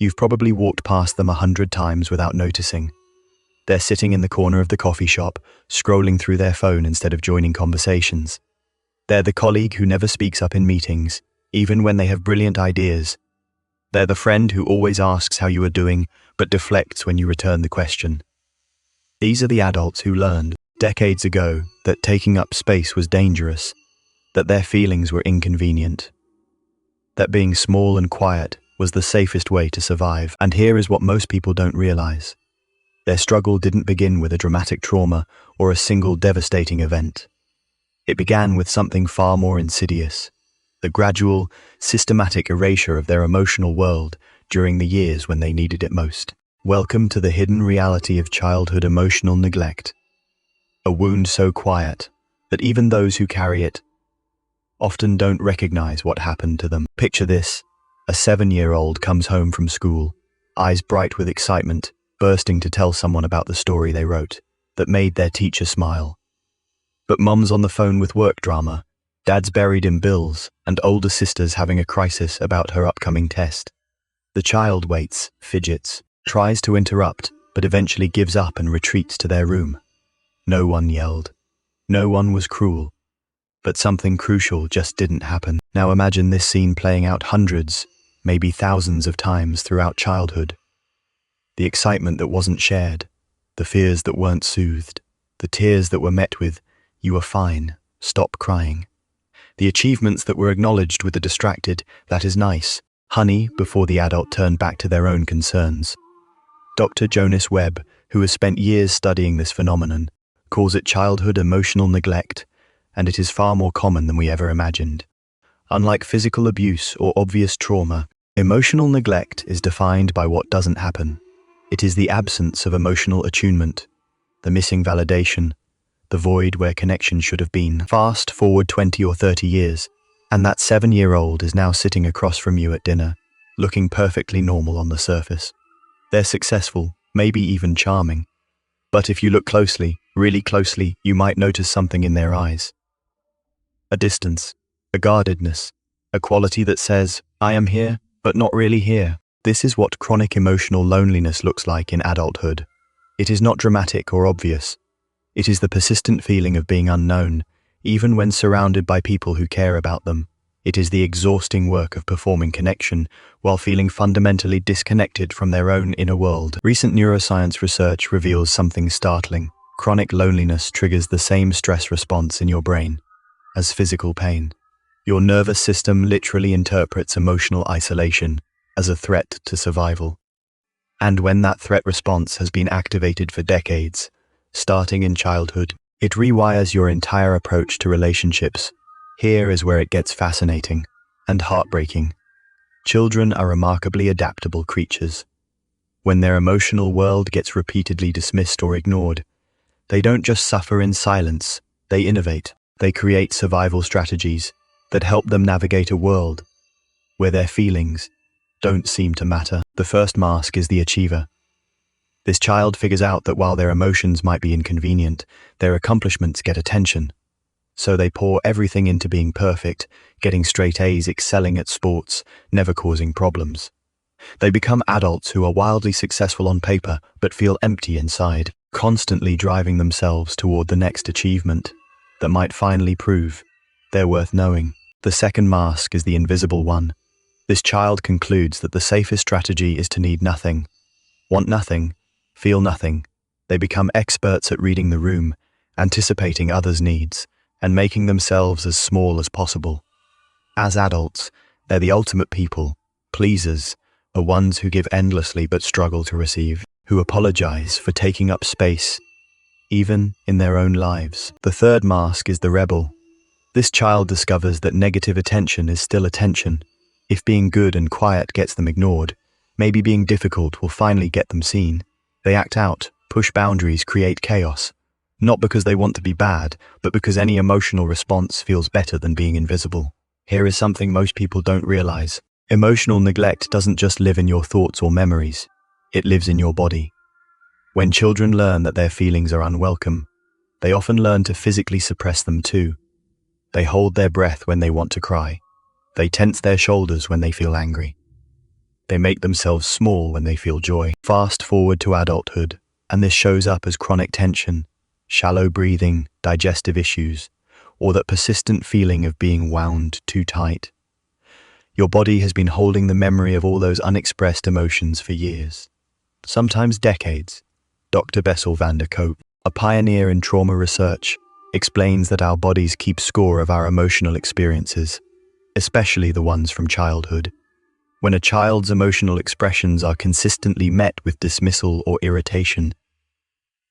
You've probably walked past them 100 times without noticing. They're sitting in the corner of the coffee shop, scrolling through their phone instead of joining conversations. They're the colleague who never speaks up in meetings, even when they have brilliant ideas. They're the friend who always asks how you are doing, but deflects when you return the question. These are the adults who learned, decades ago, that taking up space was dangerous, that their feelings were inconvenient, that being small and quiet was the safest way to survive. And here is what most people don't realize. Their struggle didn't begin with a dramatic trauma or a single devastating event. It began with something far more insidious, the gradual, systematic erasure of their emotional world during the years when they needed it most. Welcome to the hidden reality of childhood emotional neglect. A wound so quiet that even those who carry it often don't recognize what happened to them. Picture this: a 7-year-old comes home from school, eyes bright with excitement, bursting to tell someone about the story they wrote that made their teacher smile. But mum's on the phone with work drama, dad's buried in bills, and older sister's having a crisis about her upcoming test. The child waits, fidgets, tries to interrupt, but eventually gives up and retreats to their room. No one yelled. No one was cruel. But something crucial just didn't happen. Now imagine this scene playing out hundreds, maybe thousands of times throughout childhood. The excitement that wasn't shared, the fears that weren't soothed, the tears that were met with, "You are fine, stop crying." The achievements that were acknowledged with the distracted, "That is nice, honey," before the adult turned back to their own concerns. Dr. Jonice Webb, who has spent years studying this phenomenon, calls it childhood emotional neglect, and it is far more common than we ever imagined. Unlike physical abuse or obvious trauma, emotional neglect is defined by what doesn't happen. It is the absence of emotional attunement, the missing validation, the void where connection should have been. Fast forward 20 or 30 years, and that 7-year-old is now sitting across from you at dinner, looking perfectly normal on the surface. They're successful, maybe even charming. But if you look closely, really closely, you might notice something in their eyes. A distance, a guardedness, a quality that says, "I am here, but not really here." This is what chronic emotional loneliness looks like in adulthood. It is not dramatic or obvious. It is the persistent feeling of being unknown, even when surrounded by people who care about them. It is the exhausting work of performing connection while feeling fundamentally disconnected from their own inner world. Recent neuroscience research reveals something startling. Chronic loneliness triggers the same stress response in your brain as physical pain. Your nervous system literally interprets emotional isolation as a threat to survival. And when that threat response has been activated for decades, starting in childhood, it rewires your entire approach to relationships. Here is where it gets fascinating and heartbreaking. Children are remarkably adaptable creatures. When their emotional world gets repeatedly dismissed or ignored, they don't just suffer in silence, they innovate. They create survival strategies that help them navigate a world where their feelings don't seem to matter. The first mask is the achiever. This child figures out that while their emotions might be inconvenient, their accomplishments get attention. So they pour everything into being perfect, getting straight A's, excelling at sports, never causing problems. They become adults who are wildly successful on paper but feel empty inside, constantly driving themselves toward the next achievement that might finally prove they're worth knowing. The second mask is the invisible one. This child concludes that the safest strategy is to need nothing, want nothing, feel nothing. They become experts at reading the room, anticipating others' needs, and making themselves as small as possible. As adults, they're the ultimate people, pleasers, the ones who give endlessly but struggle to receive, who apologize for taking up space, even in their own lives. The third mask is the rebel. This child discovers that negative attention is still attention. If being good and quiet gets them ignored, maybe being difficult will finally get them seen. They act out, push boundaries, create chaos. Not because they want to be bad, but because any emotional response feels better than being invisible. Here is something most people don't realize. Emotional neglect doesn't just live in your thoughts or memories. It lives in your body. When children learn that their feelings are unwelcome, they often learn to physically suppress them too. They hold their breath when they want to cry. They tense their shoulders when they feel angry. They make themselves small when they feel joy. Fast forward to adulthood, and this shows up as chronic tension, shallow breathing, digestive issues, or that persistent feeling of being wound too tight. Your body has been holding the memory of all those unexpressed emotions for years, sometimes decades. Dr. Bessel van der Kolk, a pioneer in trauma research, explains that our bodies keep score of our emotional experiences, especially the ones from childhood. When a child's emotional expressions are consistently met with dismissal or irritation,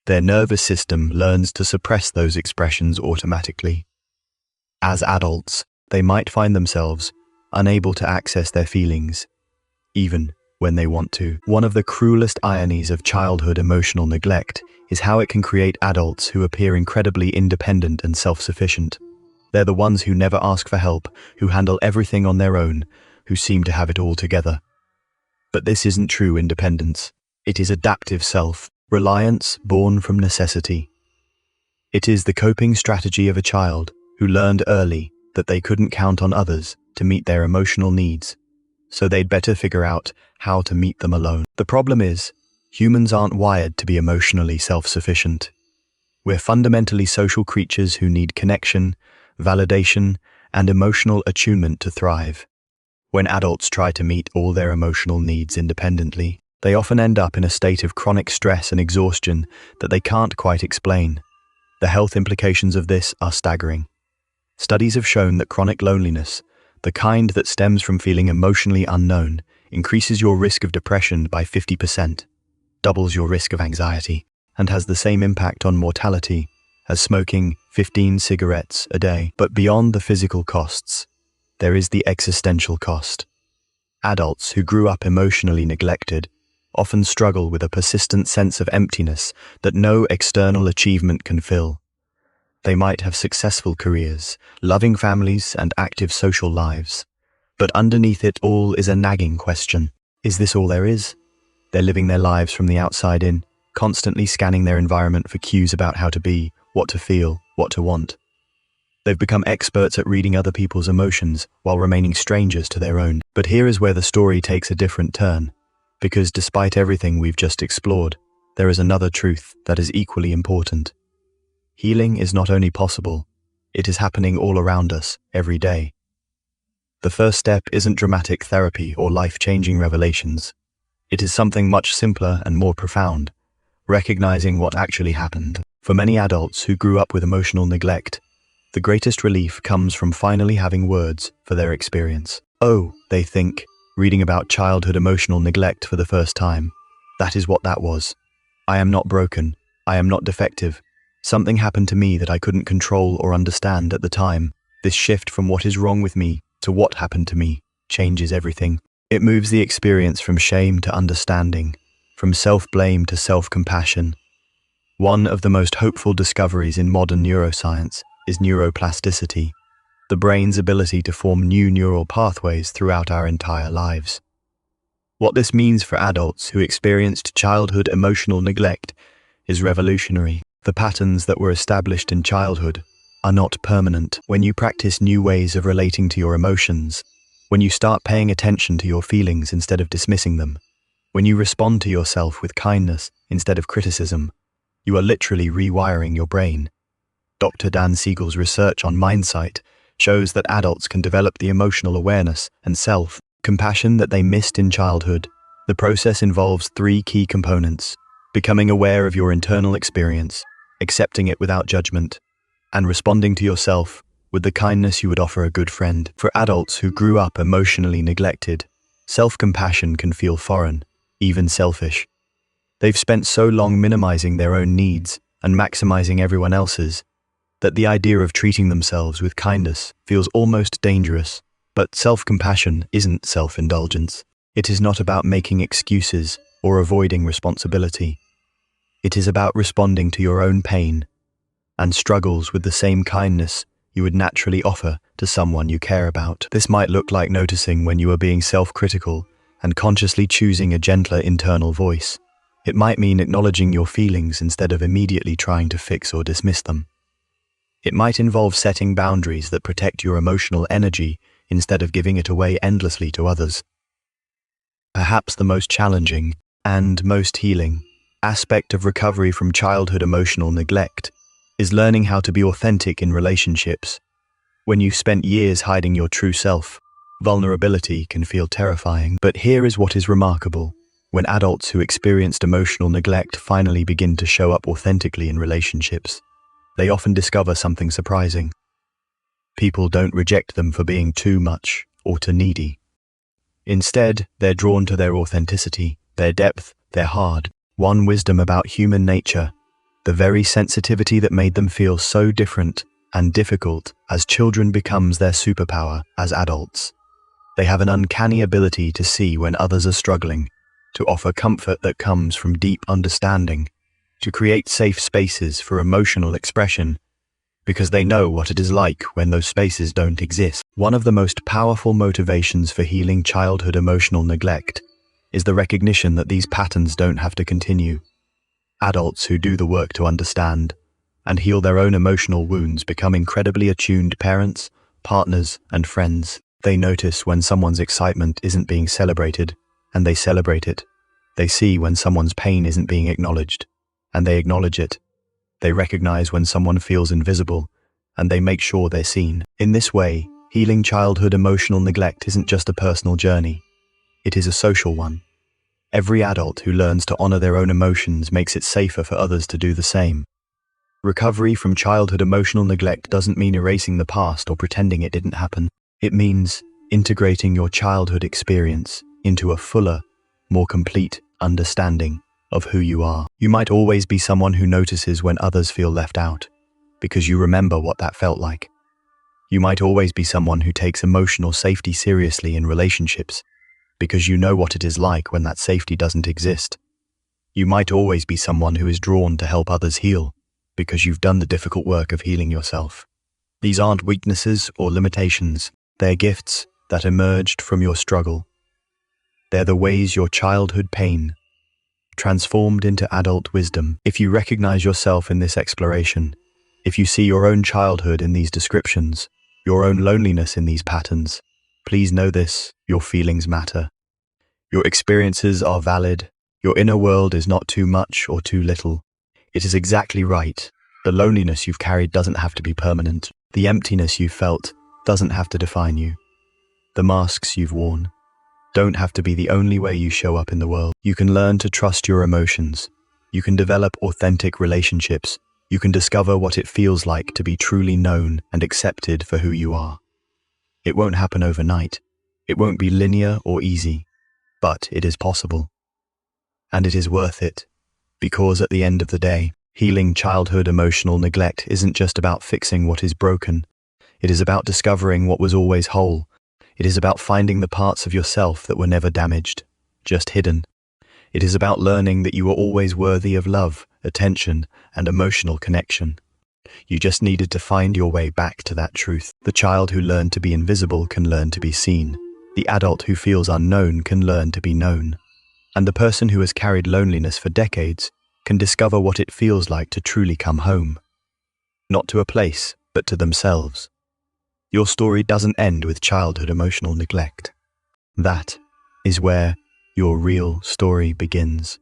their nervous system learns to suppress those expressions automatically. As adults, they might find themselves unable to access their feelings, even when they want to. One of the cruelest ironies of childhood emotional neglect is how it can create adults who appear incredibly independent and self-sufficient. They're the ones who never ask for help, who handle everything on their own, who seem to have it all together. But this isn't true independence. It is adaptive self-reliance born from necessity. It is the coping strategy of a child who learned early that they couldn't count on others to meet their emotional needs, so they'd better figure out how to meet them alone. The problem is, humans aren't wired to be emotionally self-sufficient. We're fundamentally social creatures who need connection, validation, and emotional attunement to thrive. When adults try to meet all their emotional needs independently, they often end up in a state of chronic stress and exhaustion that they can't quite explain. The health implications of this are staggering. Studies have shown that chronic loneliness, the kind that stems from feeling emotionally unknown, increases your risk of depression by 50%, doubles your risk of anxiety, and has the same impact on mortality as smoking 15 cigarettes a day. But beyond the physical costs, there is the existential cost. Adults who grew up emotionally neglected often struggle with a persistent sense of emptiness that no external achievement can fill. They might have successful careers, loving families, and active social lives. But underneath it all is a nagging question. Is this all there is? They're living their lives from the outside in, constantly scanning their environment for cues about how to be, what to feel, what to want. They've become experts at reading other people's emotions while remaining strangers to their own. But here is where the story takes a different turn, because despite everything we've just explored, there is another truth that is equally important. Healing is not only possible, it is happening all around us, every day. The first step isn't dramatic therapy or life-changing revelations. It is something much simpler and more profound, recognizing what actually happened. For many adults who grew up with emotional neglect, the greatest relief comes from finally having words for their experience. Oh, they think, reading about childhood emotional neglect for the first time. That is what that was. I am not broken. I am not defective. Something happened to me that I couldn't control or understand at the time. This shift from what is wrong with me to what happened to me changes everything. It moves the experience from shame to understanding, from self-blame to self-compassion. One of the most hopeful discoveries in modern neuroscience is neuroplasticity, the brain's ability to form new neural pathways throughout our entire lives. What this means for adults who experienced childhood emotional neglect is revolutionary. The patterns that were established in childhood are not permanent. When you practice new ways of relating to your emotions, when you start paying attention to your feelings instead of dismissing them, when you respond to yourself with kindness instead of criticism, you are literally rewiring your brain. Dr. Dan Siegel's research on mindsight shows that adults can develop the emotional awareness and self-compassion that they missed in childhood. The process involves 3 key components: becoming aware of your internal experience, accepting it without judgment, and responding to yourself with the kindness you would offer a good friend. For adults who grew up emotionally neglected, self-compassion can feel foreign, even selfish. They've spent so long minimizing their own needs and maximizing everyone else's, that the idea of treating themselves with kindness feels almost dangerous. But self-compassion isn't self-indulgence. It is not about making excuses or avoiding responsibility. It is about responding to your own pain and struggles with the same kindness you would naturally offer to someone you care about. This might look like noticing when you are being self-critical and consciously choosing a gentler internal voice. It might mean acknowledging your feelings instead of immediately trying to fix or dismiss them. It might involve setting boundaries that protect your emotional energy instead of giving it away endlessly to others. Perhaps the most challenging and most healing aspect of recovery from childhood emotional neglect is learning how to be authentic in relationships. When you've spent years hiding your true self, vulnerability can feel terrifying. But here is what is remarkable. When adults who experienced emotional neglect finally begin to show up authentically in relationships, they often discover something surprising. People don't reject them for being too much or too needy. Instead, they're drawn to their authenticity, their depth, their hard-won wisdom about human nature, the very sensitivity that made them feel so different and difficult as children becomes their superpower as adults. They have an uncanny ability to see when others are struggling, to offer comfort that comes from deep understanding, to create safe spaces for emotional expression, because they know what it is like when those spaces don't exist. One of the most powerful motivations for healing childhood emotional neglect is the recognition that these patterns don't have to continue. Adults who do the work to understand and heal their own emotional wounds become incredibly attuned parents, partners, and friends. They notice when someone's excitement isn't being celebrated, and they celebrate it. They see when someone's pain isn't being acknowledged, and they acknowledge it. They recognize when someone feels invisible, and they make sure they're seen. In this way, healing childhood emotional neglect isn't just a personal journey. It is a social one. Every adult who learns to honor their own emotions makes it safer for others to do the same. Recovery from childhood emotional neglect doesn't mean erasing the past or pretending it didn't happen. It means integrating your childhood experience into a fuller, more complete understanding of who you are. You might always be someone who notices when others feel left out, because you remember what that felt like. You might always be someone who takes emotional safety seriously in relationships, because you know what it is like when that safety doesn't exist. You might always be someone who is drawn to help others heal, because you've done the difficult work of healing yourself. These aren't weaknesses or limitations. They're gifts that emerged from your struggle. They're the ways your childhood pain transformed into adult wisdom. If you recognize yourself in this exploration, if you see your own childhood in these descriptions, your own loneliness in these patterns, please know this: your feelings matter. Your experiences are valid. Your inner world is not too much or too little. It is exactly right. The loneliness you've carried doesn't have to be permanent. The emptiness you've felt doesn't have to define you. The masks you've worn don't have to be the only way you show up in the world. You can learn to trust your emotions. You can develop authentic relationships. You can discover what it feels like to be truly known and accepted for who you are. It won't happen overnight. It won't be linear or easy, but it is possible. And it is worth it, because at the end of the day, healing childhood emotional neglect isn't just about fixing what is broken. It is about discovering what was always whole. It is about finding the parts of yourself that were never damaged, just hidden. It is about learning that you are always worthy of love, attention, and emotional connection. You just needed to find your way back to that truth. The child who learned to be invisible can learn to be seen. The adult who feels unknown can learn to be known. And the person who has carried loneliness for decades can discover what it feels like to truly come home. Not to a place, but to themselves. Your story doesn't end with childhood emotional neglect. That is where your real story begins.